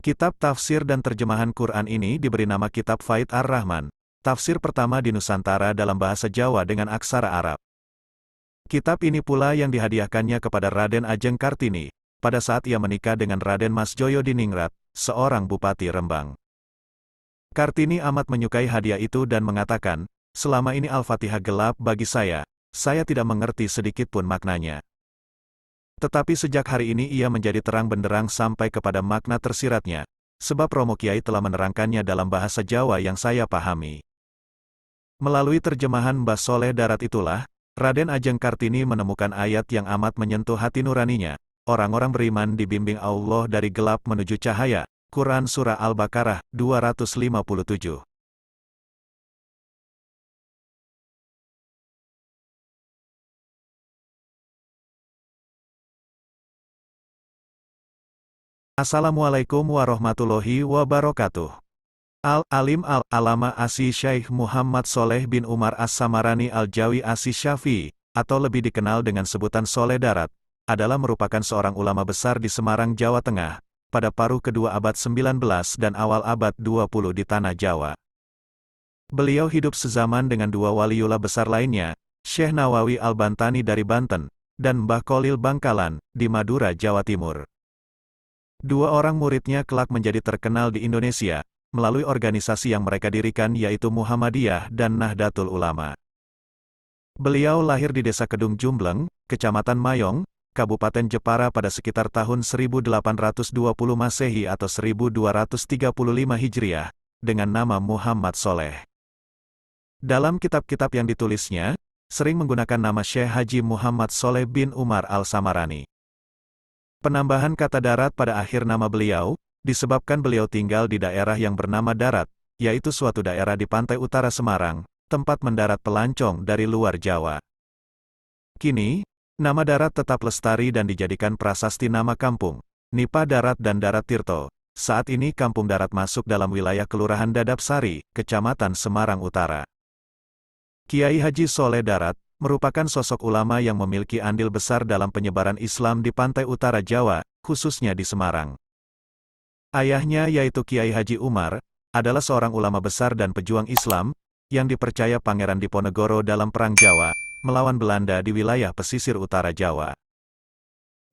Kitab tafsir dan terjemahan Quran ini diberi nama Kitab Faid Ar-Rahman, tafsir pertama di Nusantara dalam bahasa Jawa dengan aksara Arab. Kitab ini pula yang dihadiahkannya kepada Raden Ajeng Kartini, pada saat ia menikah dengan Raden Mas Joyo Diningrat, seorang bupati Rembang. Kartini amat menyukai hadiah itu dan mengatakan, selama ini Al-Fatihah gelap bagi saya tidak mengerti sedikit pun maknanya. Tetapi sejak hari ini ia menjadi terang benderang sampai kepada makna tersiratnya, sebab Romo Kiai telah menerangkannya dalam bahasa Jawa yang saya pahami. Melalui terjemahan Mbah Soleh Darat itulah, Raden Ajeng Kartini menemukan ayat yang amat menyentuh hati nuraninya. Orang-orang beriman dibimbing Allah dari gelap menuju cahaya. Quran Surah Al-Baqarah, 257. Assalamualaikum warahmatullahi wabarakatuh. Al-Alim Al-Alama Asy Syaikh Muhammad Soleh bin Umar As-Samarani Al-Jawi Asy Syafi'i, atau lebih dikenal dengan sebutan Soleh Darat, adalah merupakan seorang ulama besar di Semarang, Jawa Tengah, pada paruh kedua abad 19 dan awal abad 20 di Tanah Jawa. Beliau hidup sezaman dengan dua waliullah besar lainnya, Syekh Nawawi Al-Bantani dari Banten, dan Mbah Kholil Bangkalan, di Madura, Jawa Timur. Dua orang muridnya kelak menjadi terkenal di Indonesia, melalui organisasi yang mereka dirikan yaitu Muhammadiyah dan Nahdlatul Ulama. Beliau lahir di Desa Kedung Jumbleng, Kecamatan Mayong, Kabupaten Jepara pada sekitar tahun 1820 Masehi atau 1235 Hijriah, dengan nama Muhammad Soleh. Dalam kitab-kitab yang ditulisnya, sering menggunakan nama Syekh Haji Muhammad Soleh bin Umar Al-Samarani. Penambahan kata darat pada akhir nama beliau, disebabkan beliau tinggal di daerah yang bernama Darat, yaitu suatu daerah di pantai utara Semarang, tempat mendarat pelancong dari luar Jawa. Kini, nama Darat tetap lestari dan dijadikan prasasti nama kampung, Nipa Darat dan Darat Tirto. Saat ini Kampung Darat masuk dalam wilayah Kelurahan Dadap Sari, Kecamatan Semarang Utara. Kiai Haji Soleh Darat merupakan sosok ulama yang memiliki andil besar dalam penyebaran Islam di pantai utara Jawa, khususnya di Semarang. Ayahnya yaitu Kiai Haji Umar, adalah seorang ulama besar dan pejuang Islam, yang dipercaya Pangeran Diponegoro dalam Perang Jawa, melawan Belanda di wilayah pesisir utara Jawa.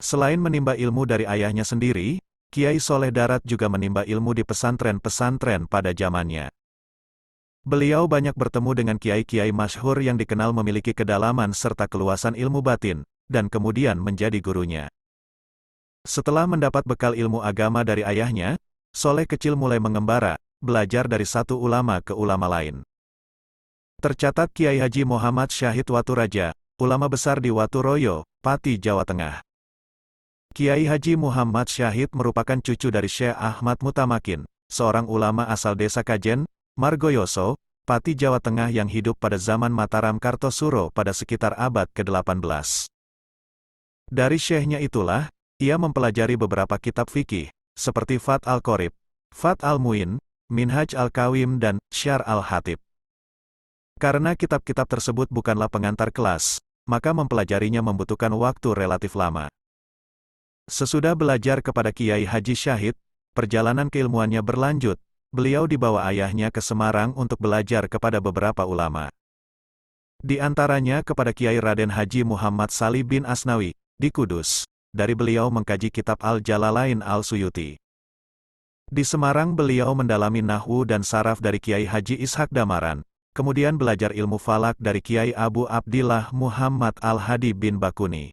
Selain menimba ilmu dari ayahnya sendiri, Kiai Soleh Darat juga menimba ilmu di pesantren-pesantren pada zamannya. Beliau banyak bertemu dengan kiai-kiai masyhur yang dikenal memiliki kedalaman serta keluasan ilmu batin, dan kemudian menjadi gurunya. Setelah mendapat bekal ilmu agama dari ayahnya, Soleh kecil mulai mengembara, belajar dari satu ulama ke ulama lain. Tercatat Kiai Haji Muhammad Syahid Waturaja, ulama besar di Waturoyo, Pati, Jawa Tengah. Kiai Haji Muhammad Syahid merupakan cucu dari Syekh Ahmad Mutamakin, seorang ulama asal desa Kajen, Margoyoso, Pati, Jawa Tengah yang hidup pada zaman Mataram Kartosuro pada sekitar abad ke-18. Dari syekhnya itulah, ia mempelajari beberapa kitab fikih, seperti Fath Al-Qorib, Fath Al-Muin, Minhaj Al-Qawim dan Syar Al-Hatib. Karena kitab-kitab tersebut bukanlah pengantar kelas, maka mempelajarinya membutuhkan waktu relatif lama. Sesudah belajar kepada Kiai Haji Syahid, perjalanan keilmuannya berlanjut. Beliau dibawa ayahnya ke Semarang untuk belajar kepada beberapa ulama. Di antaranya kepada Kiai Raden Haji Muhammad Salih bin Asnawi, di Kudus. Dari beliau mengkaji kitab Al-Jalalain Al-Suyuti. Di Semarang beliau mendalami nahwu dan saraf dari Kiai Haji Ishaq Damaran, kemudian belajar ilmu falak dari Kiai Abu Abdillah Muhammad Al-Hadi bin Bakuni.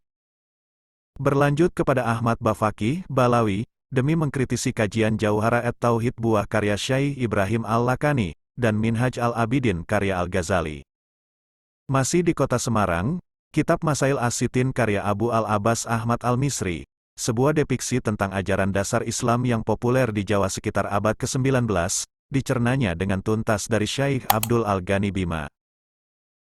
Berlanjut kepada Ahmad Bafaqih, Balawi, demi mengkritisi kajian Jauhara at-Tauhid buah karya Syekh Ibrahim Al-Lakani, dan Minhaj Al-Abidin karya Al-Ghazali. Masih di kota Semarang, kitab Masail As-Sittin karya Abu Al-Abbas Ahmad Al-Misri, sebuah depiksi tentang ajaran dasar Islam yang populer di Jawa sekitar abad ke-19, dicernanya dengan tuntas dari Syekh Abdul Al-Ghani Bima.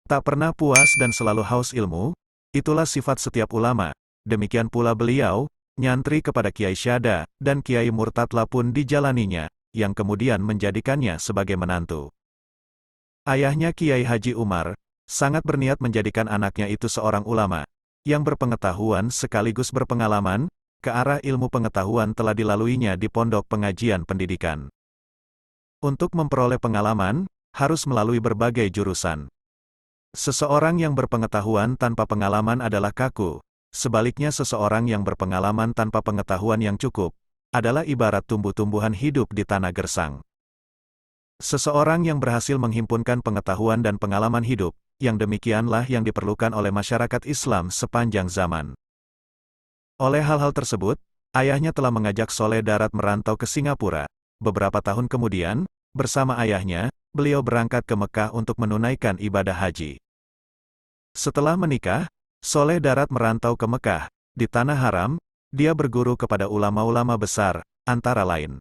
Tak pernah puas dan selalu haus ilmu, itulah sifat setiap ulama, demikian pula beliau, nyantri kepada Kiai Syada, dan Kiai Murtadla pun dijalaninya, yang kemudian menjadikannya sebagai menantu. Ayahnya Kiai Haji Umar, sangat berniat menjadikan anaknya itu seorang ulama, yang berpengetahuan sekaligus berpengalaman, ke arah ilmu pengetahuan telah dilaluinya di pondok pengajian pendidikan. Untuk memperoleh pengalaman, harus melalui berbagai jurusan. Seseorang yang berpengetahuan tanpa pengalaman adalah kaku. Sebaliknya seseorang yang berpengalaman tanpa pengetahuan yang cukup, adalah ibarat tumbuh-tumbuhan hidup di tanah gersang. Seseorang yang berhasil menghimpunkan pengetahuan dan pengalaman hidup, yang demikianlah yang diperlukan oleh masyarakat Islam sepanjang zaman. Oleh hal-hal tersebut, ayahnya telah mengajak Soleh Darat merantau ke Singapura. Beberapa tahun kemudian, bersama ayahnya, beliau berangkat ke Mekah untuk menunaikan ibadah haji. Setelah menikah, Soleh Darat merantau ke Mekah. Di Tanah Haram, dia berguru kepada ulama-ulama besar, antara lain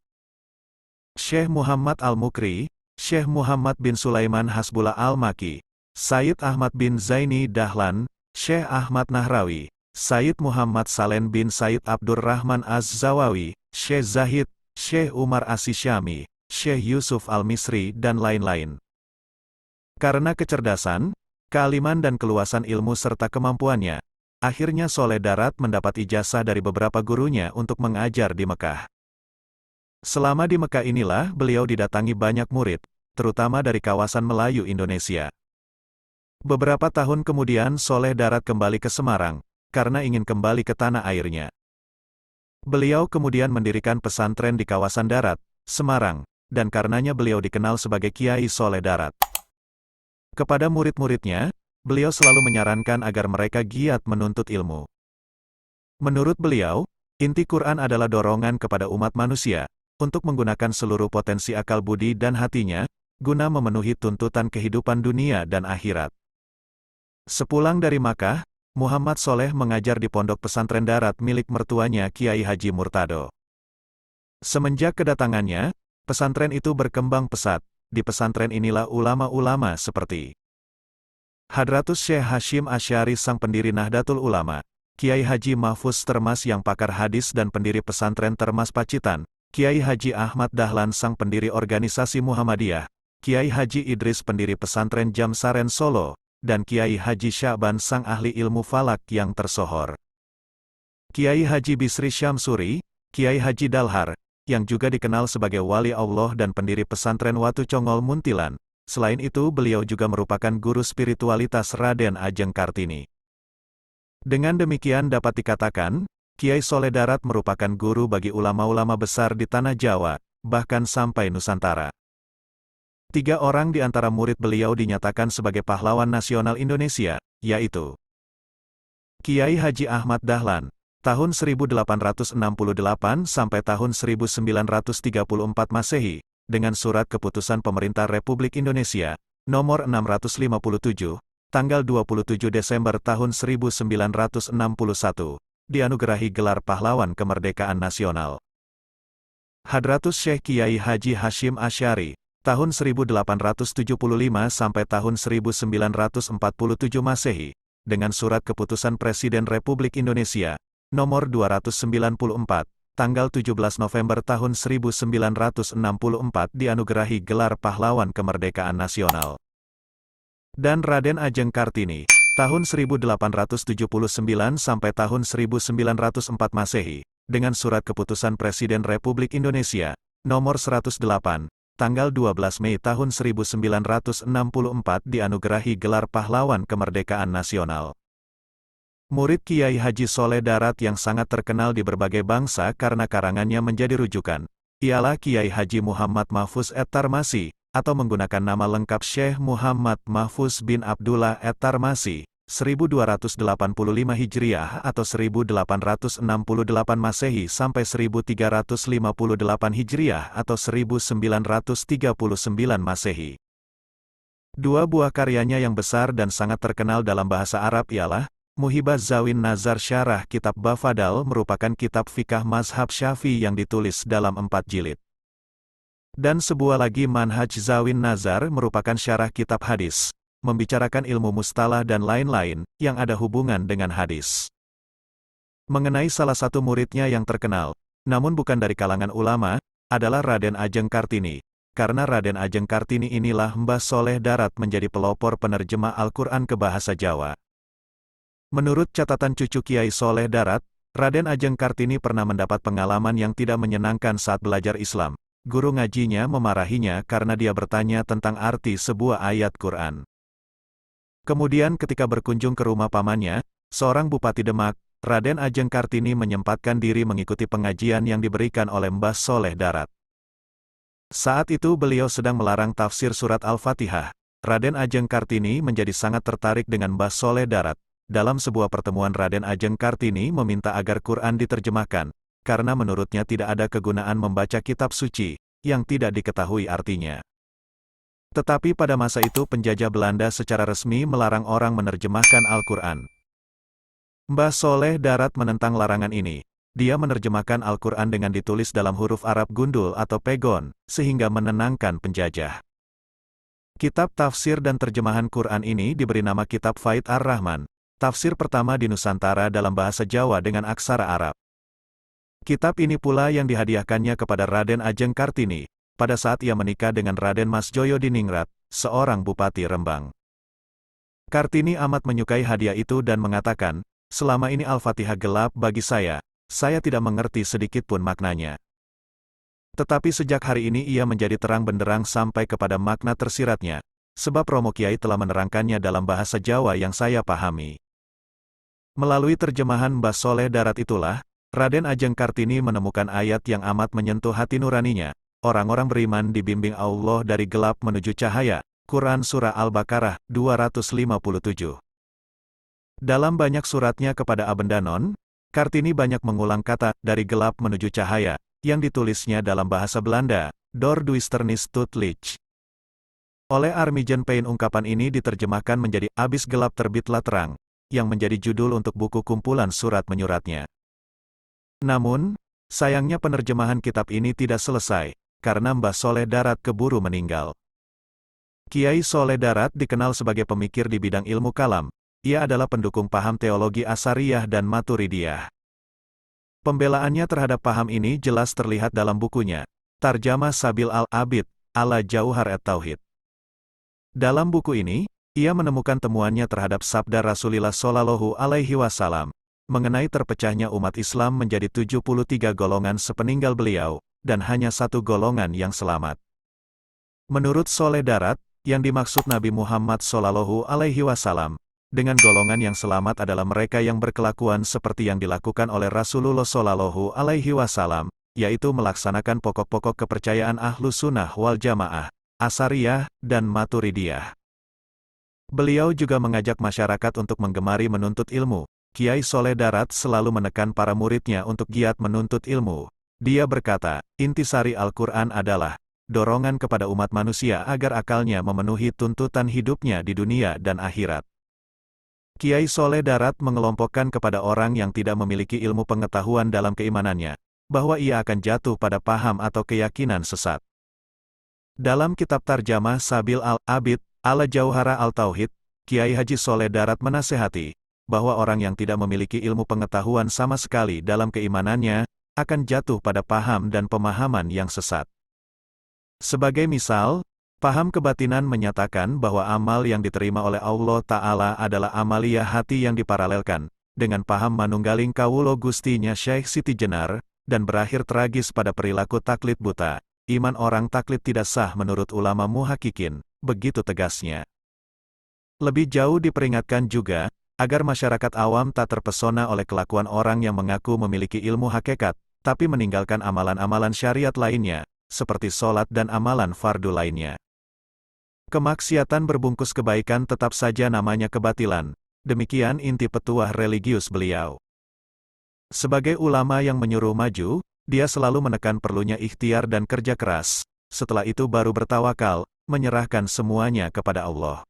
Syekh Muhammad Al-Mukri, Syekh Muhammad bin Sulaiman Hasbullah Al-Maki, Sayyid Ahmad bin Zaini Dahlan, Syekh Ahmad Nahrawi, Sayyid Muhammad Salen bin Sayyid Abdurrahman Az-Zawawi, Syekh Zahid, Syekh Umar As-Syami, Syekh Yusuf Al-Misri dan lain-lain. Karena kecerdasan, kealiman dan keluasan ilmu serta kemampuannya, akhirnya Soleh Darat mendapat ijazah dari beberapa gurunya untuk mengajar di Mekah. Selama di Mekah inilah beliau didatangi banyak murid, terutama dari kawasan Melayu Indonesia. Beberapa tahun kemudian Soleh Darat kembali ke Semarang, karena ingin kembali ke tanah airnya. Beliau kemudian mendirikan pesantren di kawasan Darat, Semarang, dan karenanya beliau dikenal sebagai Kiai Soleh Darat. Kepada murid-muridnya, beliau selalu menyarankan agar mereka giat menuntut ilmu. Menurut beliau, inti Quran adalah dorongan kepada umat manusia, untuk menggunakan seluruh potensi akal budi dan hatinya, guna memenuhi tuntutan kehidupan dunia dan akhirat. Sepulang dari Makkah, Muhammad Soleh mengajar di pondok pesantren Darat milik mertuanya Kiai Haji Murtado. Semenjak kedatangannya, pesantren itu berkembang pesat. Di pesantren inilah ulama-ulama seperti Hadratus Syekh Hashim Asy'ari sang pendiri Nahdlatul Ulama, Kiai Haji Mahfuz Termas yang pakar hadis dan pendiri pesantren Termas Pacitan, Kiai Haji Ahmad Dahlan sang pendiri organisasi Muhammadiyah, Kiai Haji Idris pendiri pesantren Jamsaren Solo, dan Kiai Haji Sya'ban sang ahli ilmu falak yang tersohor. Kiai Haji Bisri Syamsuri, Kiai Haji Dalhar, yang juga dikenal sebagai wali Allah dan pendiri pesantren Watu Congol Muntilan. Selain itu beliau juga merupakan guru spiritualitas Raden Ajeng Kartini. Dengan demikian dapat dikatakan, Kiai Soleh Darat merupakan guru bagi ulama-ulama besar di Tanah Jawa, bahkan sampai Nusantara. 3 orang di antara murid beliau dinyatakan sebagai pahlawan nasional Indonesia, yaitu Kiai Haji Ahmad Dahlan, tahun 1868 sampai tahun 1934 Masehi, dengan surat keputusan Pemerintah Republik Indonesia, nomor 657, tanggal 27 Desember tahun 1961, dianugerahi gelar pahlawan kemerdekaan nasional. Hadratus Syekh Kiai Haji Hashim Asy'ari, tahun 1875 sampai tahun 1947 Masehi, dengan surat keputusan Presiden Republik Indonesia, nomor 294, tanggal 17 November tahun 1964 dianugerahi gelar pahlawan kemerdekaan nasional. Dan Raden Ajeng Kartini, tahun 1879 sampai tahun 1904 Masehi, dengan surat keputusan Presiden Republik Indonesia, nomor 108, tanggal 12 Mei tahun 1964 dianugerahi gelar pahlawan kemerdekaan nasional. Murid Kiai Haji Soleh Darat yang sangat terkenal di berbagai bangsa karena karangannya menjadi rujukan, ialah Kiai Haji Muhammad Mahfuz Et-Tarmasi, atau menggunakan nama lengkap Syekh Muhammad Mahfuz bin Abdullah Et-Tarmasi, 1285 Hijriah atau 1868 Masehi sampai 1358 Hijriah atau 1939 Masehi. 2 buah karyanya yang besar dan sangat terkenal dalam bahasa Arab ialah Muhibah Zawin Nazar Syarah Kitab Bafadal merupakan kitab fikah mazhab Syafi'i yang ditulis dalam 4 jilid. Dan sebuah lagi Manhaj Zawin Nazar merupakan syarah kitab hadis, membicarakan ilmu mustalah dan lain-lain, yang ada hubungan dengan hadis. Mengenai salah satu muridnya yang terkenal, namun bukan dari kalangan ulama, adalah Raden Ajeng Kartini. Karena Raden Ajeng Kartini inilah Mbah Soleh Darat menjadi pelopor penerjemah Al-Quran ke bahasa Jawa. Menurut catatan cucu Kiai Soleh Darat, Raden Ajeng Kartini pernah mendapat pengalaman yang tidak menyenangkan saat belajar Islam. Guru ngajinya memarahinya karena dia bertanya tentang arti sebuah ayat Quran. Kemudian ketika berkunjung ke rumah pamannya, seorang Bupati Demak, Raden Ajeng Kartini menyempatkan diri mengikuti pengajian yang diberikan oleh Mbah Soleh Darat. Saat itu beliau sedang melarang tafsir surat Al-Fatihah. Raden Ajeng Kartini menjadi sangat tertarik dengan Mbah Soleh Darat. Dalam sebuah pertemuan Raden Ajeng Kartini meminta agar Quran diterjemahkan, karena menurutnya tidak ada kegunaan membaca kitab suci, yang tidak diketahui artinya. Tetapi pada masa itu penjajah Belanda secara resmi melarang orang menerjemahkan Al-Quran. Mbah Soleh Darat menentang larangan ini. Dia menerjemahkan Al-Quran dengan ditulis dalam huruf Arab gundul atau pegon, sehingga menenangkan penjajah. Kitab tafsir dan terjemahan Quran ini diberi nama Kitab Faid Ar-Rahman, tafsir pertama di Nusantara dalam bahasa Jawa dengan aksara Arab. Kitab ini pula yang dihadiahkannya kepada Raden Ajeng Kartini, pada saat ia menikah dengan Raden Mas Joyo Diningrat, seorang Bupati Rembang. Kartini amat menyukai hadiah itu dan mengatakan, selama ini Al-Fatihah gelap bagi saya tidak mengerti sedikit pun maknanya. Tetapi sejak hari ini ia menjadi terang benderang sampai kepada makna tersiratnya, sebab Romo Kiai telah menerangkannya dalam bahasa Jawa yang saya pahami. Melalui terjemahan Mbah Soleh Darat itulah, Raden Ajeng Kartini menemukan ayat yang amat menyentuh hati nuraninya. Orang-orang beriman dibimbing Allah dari gelap menuju cahaya. Quran Surah Al-Baqarah, 257. Dalam banyak suratnya kepada Abendanon, Kartini banyak mengulang kata, dari gelap menuju cahaya, yang ditulisnya dalam bahasa Belanda, Door Duisternis tot Licht. Oleh Armijen Pain ungkapan ini diterjemahkan menjadi, abis gelap terbitlah terang, yang menjadi judul untuk buku kumpulan surat-menyuratnya. Namun, sayangnya penerjemahan kitab ini tidak selesai, karena Mbah Soleh Darat keburu meninggal. Kiai Soleh Darat dikenal sebagai pemikir di bidang ilmu kalam. Ia adalah pendukung paham teologi Asariyah dan Maturidiyah. Pembelaannya terhadap paham ini jelas terlihat dalam bukunya, Tarjamah Sabil al-Abid, ala Jauhar at-Tauhid. Dalam buku ini, ia menemukan temuannya terhadap sabda Rasulullah Shallallahu Alaihi Wasallam, mengenai terpecahnya umat Islam menjadi 73 golongan sepeninggal beliau, dan hanya satu golongan yang selamat. Menurut Soleh Darat, yang dimaksud Nabi Muhammad Shallallahu Alaihi Wasallam, dengan golongan yang selamat adalah mereka yang berkelakuan seperti yang dilakukan oleh Rasulullah Shallallahu Alaihi Wasallam, yaitu melaksanakan pokok-pokok kepercayaan Ahlus Sunnah wal Jamaah, Asariyah, dan Maturidiyah. Beliau juga mengajak masyarakat untuk menggemari menuntut ilmu. Kiai Soleh Darat selalu menekan para muridnya untuk giat menuntut ilmu. Dia berkata, intisari Al-Quran adalah dorongan kepada umat manusia agar akalnya memenuhi tuntutan hidupnya di dunia dan akhirat. Kiai Soleh Darat mengelompokkan kepada orang yang tidak memiliki ilmu pengetahuan dalam keimanannya, bahwa ia akan jatuh pada paham atau keyakinan sesat. Dalam kitab Tarjamah Sabil al-Abid, ala Jauhara al-Tauhid, Kiai Haji Soleh Darat menasehati, bahwa orang yang tidak memiliki ilmu pengetahuan sama sekali dalam keimanannya, akan jatuh pada paham dan pemahaman yang sesat. Sebagai misal, paham kebatinan menyatakan bahwa amal yang diterima oleh Allah Ta'ala adalah amaliyah hati yang diparalelkan, dengan paham manunggaling kawulo gustinya Syekh Siti Jenar, dan berakhir tragis pada perilaku taklid buta. Iman orang taklid tidak sah menurut ulama muhakikin, begitu tegasnya. Lebih jauh diperingatkan juga, agar masyarakat awam tak terpesona oleh kelakuan orang yang mengaku memiliki ilmu hakikat, tapi meninggalkan amalan-amalan syariat lainnya, seperti sholat dan amalan fardu lainnya. Kemaksiatan berbungkus kebaikan tetap saja namanya kebatilan, demikian inti petuah religius beliau. Sebagai ulama yang menyuruh maju, dia selalu menekan perlunya ikhtiar dan kerja keras, setelah itu baru bertawakal, menyerahkan semuanya kepada Allah.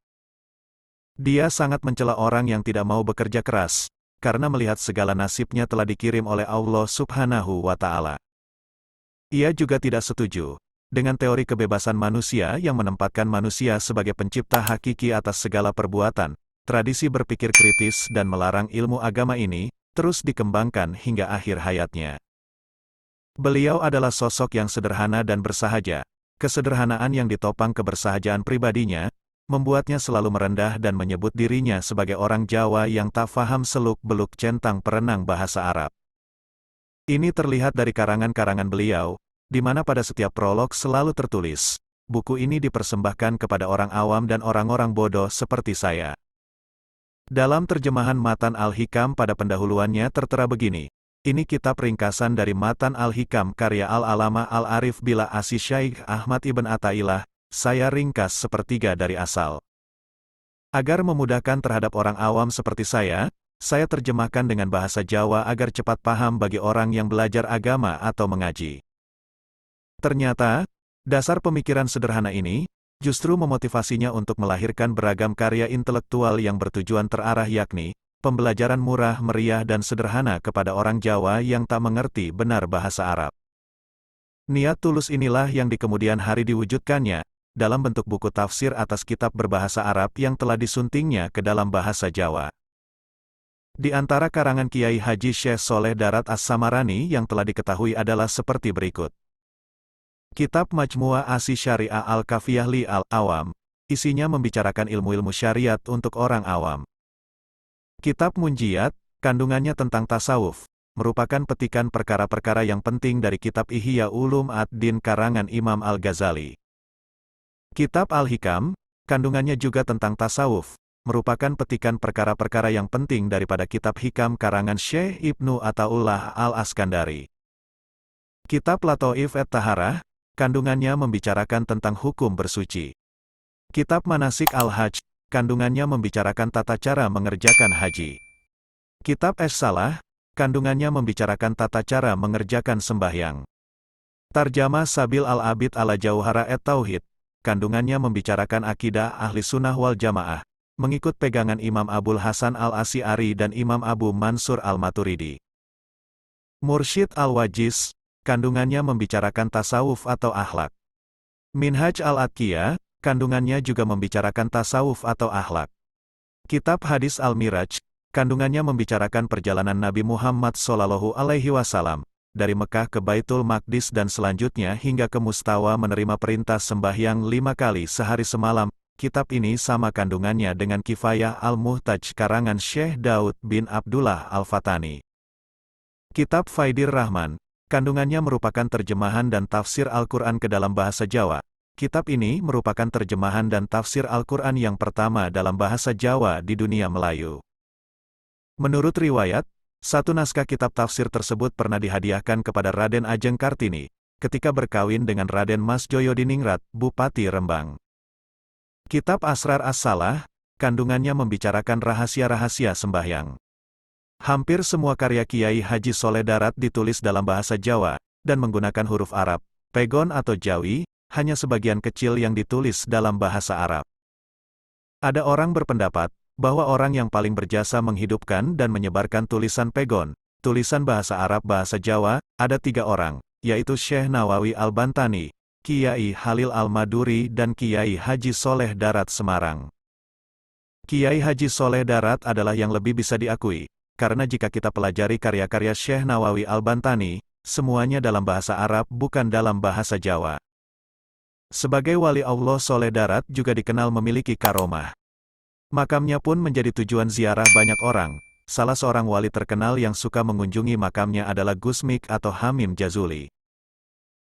Dia sangat mencela orang yang tidak mau bekerja keras, karena melihat segala nasibnya telah dikirim oleh Allah Subhanahu wa Ta'ala. Ia juga tidak setuju dengan teori kebebasan manusia yang menempatkan manusia sebagai pencipta hakiki atas segala perbuatan. Tradisi berpikir kritis dan melarang ilmu agama ini terus dikembangkan hingga akhir hayatnya. Beliau adalah sosok yang sederhana dan bersahaja. Kesederhanaan yang ditopang kebersahajaan pribadinya, membuatnya selalu merendah dan menyebut dirinya sebagai orang Jawa yang tak faham seluk-beluk centang perenang bahasa Arab. Ini terlihat dari karangan-karangan beliau, di mana pada setiap prolog selalu tertulis, buku ini dipersembahkan kepada orang awam dan orang-orang bodoh seperti saya. Dalam terjemahan Matan Al-Hikam pada pendahuluannya tertera begini, ini kitab ringkasan dari Matan Al-Hikam karya Al-Alama Al-Arif Billah Asy-Syaikh Ahmad Ibn Athaillah, saya ringkas sepertiga dari asal. Agar memudahkan terhadap orang awam seperti saya terjemahkan dengan bahasa Jawa agar cepat paham bagi orang yang belajar agama atau mengaji. Ternyata, dasar pemikiran sederhana ini, justru memotivasinya untuk melahirkan beragam karya intelektual yang bertujuan terarah yakni, pembelajaran murah meriah dan sederhana kepada orang Jawa yang tak mengerti benar bahasa Arab. Niat tulus inilah yang di kemudian hari diwujudkannya, dalam bentuk buku tafsir atas kitab berbahasa Arab yang telah disuntingnya ke dalam bahasa Jawa. Di antara karangan Kiai Haji Syekh Soleh Darat As-Samarani yang telah diketahui adalah seperti berikut. Kitab Majmu'ah Asy Syariah Al-Kafiyah li Al-Awam, isinya membicarakan ilmu-ilmu syariat untuk orang awam. Kitab Munjiat, kandungannya tentang tasawuf, merupakan petikan perkara-perkara yang penting dari kitab Ihya Ulum ad-Din karangan Imam Al-Ghazali. Kitab Al-Hikam, kandungannya juga tentang tasawuf, merupakan petikan perkara-perkara yang penting daripada kitab Hikam karangan Syekh Ibnu Athaullah Al-Askandari. Kitab Lataif et-Taharah, kandungannya membicarakan tentang hukum bersuci. Kitab Manasik Al-Hajj, kandungannya membicarakan tata cara mengerjakan haji. Kitab Es-Salah, kandungannya membicarakan tata cara mengerjakan sembahyang. Tarjamah Sabil Al-Abid ala Jauhara et-Tauhid, kandungannya membicarakan akidah ahli sunnah wal jamaah, mengikut pegangan Imam Abul Hasan Al-Asy'ari dan Imam Abu Mansur Al-Maturidi. Mursyid Al-Wajiz, kandungannya membicarakan tasawuf atau akhlak. Minhaj Al-Atqiyah, kandungannya juga membicarakan tasawuf atau akhlak. Kitab Hadis Al-Miraj, kandungannya membicarakan perjalanan Nabi Muhammad SAW, dari Mekah ke Baitul Maqdis dan selanjutnya hingga ke Mustawa menerima perintah sembahyang 5 kali sehari semalam. Kitab ini sama kandungannya dengan Kifayah Al-Muhtaj karangan Syekh Daud bin Abdullah Al-Fatani. Kitab Faidir Rahman, kandungannya merupakan terjemahan dan tafsir Al-Quran ke dalam bahasa Jawa. Kitab ini merupakan terjemahan dan tafsir Al-Quran yang pertama dalam bahasa Jawa di dunia Melayu. Menurut riwayat, satu naskah kitab tafsir tersebut pernah dihadiahkan kepada Raden Ajeng Kartini, ketika berkawin dengan Raden Mas Joyodiningrat, Bupati Rembang. Kitab Asrar As-Salah, kandungannya membicarakan rahasia-rahasia sembahyang. Hampir semua karya Kiai Haji Soleh Darat ditulis dalam bahasa Jawa, dan menggunakan huruf Arab, pegon atau Jawi, hanya sebagian kecil yang ditulis dalam bahasa Arab. Ada orang berpendapat, bahwa orang yang paling berjasa menghidupkan dan menyebarkan tulisan pegon, tulisan bahasa Arab bahasa Jawa, ada 3 orang, yaitu Syekh Nawawi Al-Bantani, Kiai Halil Al-Maduri dan Kiai Haji Soleh Darat Semarang. Kiai Haji Soleh Darat adalah yang lebih bisa diakui, karena jika kita pelajari karya-karya Syekh Nawawi Al-Bantani, semuanya dalam bahasa Arab bukan dalam bahasa Jawa. Sebagai wali Allah Soleh Darat juga dikenal memiliki karomah. Makamnya pun menjadi tujuan ziarah banyak orang. Salah seorang wali terkenal yang suka mengunjungi makamnya adalah Gusmik atau Hamim Jazuli.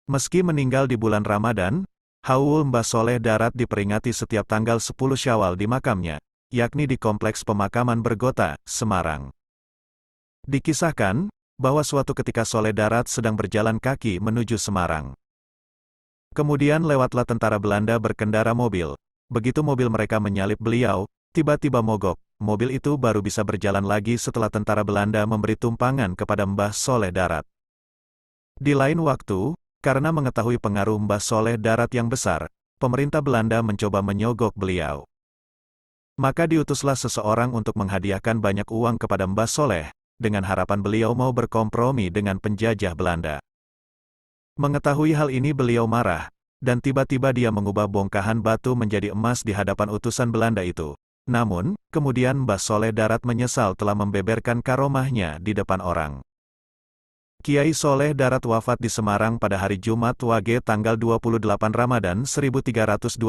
Meski meninggal di bulan Ramadan, Haul Mbah Soleh Darat diperingati setiap tanggal 10 Syawal di makamnya, yakni di Kompleks Pemakaman Bergota, Semarang. Dikisahkan, bahwa suatu ketika Soleh Darat sedang berjalan kaki menuju Semarang. Kemudian lewatlah tentara Belanda berkendara mobil. Begitu mobil mereka menyalip beliau, tiba-tiba mogok. Mobil itu baru bisa berjalan lagi setelah tentara Belanda memberi tumpangan kepada Mbah Soleh Darat. Di lain waktu, karena mengetahui pengaruh Mbah Soleh Darat yang besar, pemerintah Belanda mencoba menyogok beliau. Maka diutuslah seseorang untuk menghadiahkan banyak uang kepada Mbah Soleh, dengan harapan beliau mau berkompromi dengan penjajah Belanda. Mengetahui hal ini beliau marah, dan tiba-tiba dia mengubah bongkahan batu menjadi emas di hadapan utusan Belanda itu. Namun, kemudian Mbah Soleh Darat menyesal telah membeberkan karomahnya di depan orang. Kiai Soleh Darat wafat di Semarang pada hari Jumat Wage tanggal 28 Ramadan 1321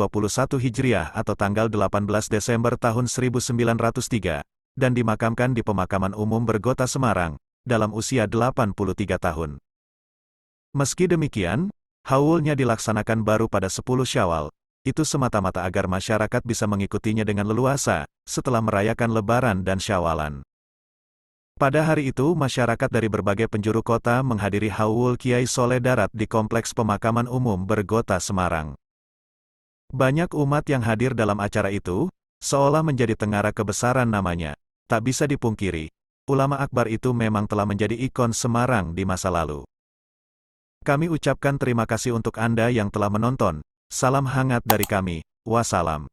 Hijriah atau tanggal 18 Desember tahun 1903. Dan dimakamkan di Pemakaman Umum Bergota Semarang, dalam usia 83 tahun. Meski demikian, haulnya dilaksanakan baru pada 10 Syawal, itu semata-mata agar masyarakat bisa mengikutinya dengan leluasa, setelah merayakan Lebaran dan Syawalan. Pada hari itu masyarakat dari berbagai penjuru kota menghadiri haul Kiai Soleh Darat di Kompleks Pemakaman Umum Bergota Semarang. Banyak umat yang hadir dalam acara itu, seolah menjadi tengara kebesaran namanya. Tak bisa dipungkiri, ulama akbar itu memang telah menjadi ikon Semarang di masa lalu. Kami ucapkan terima kasih untuk Anda yang telah menonton. Salam hangat dari kami. Wassalam.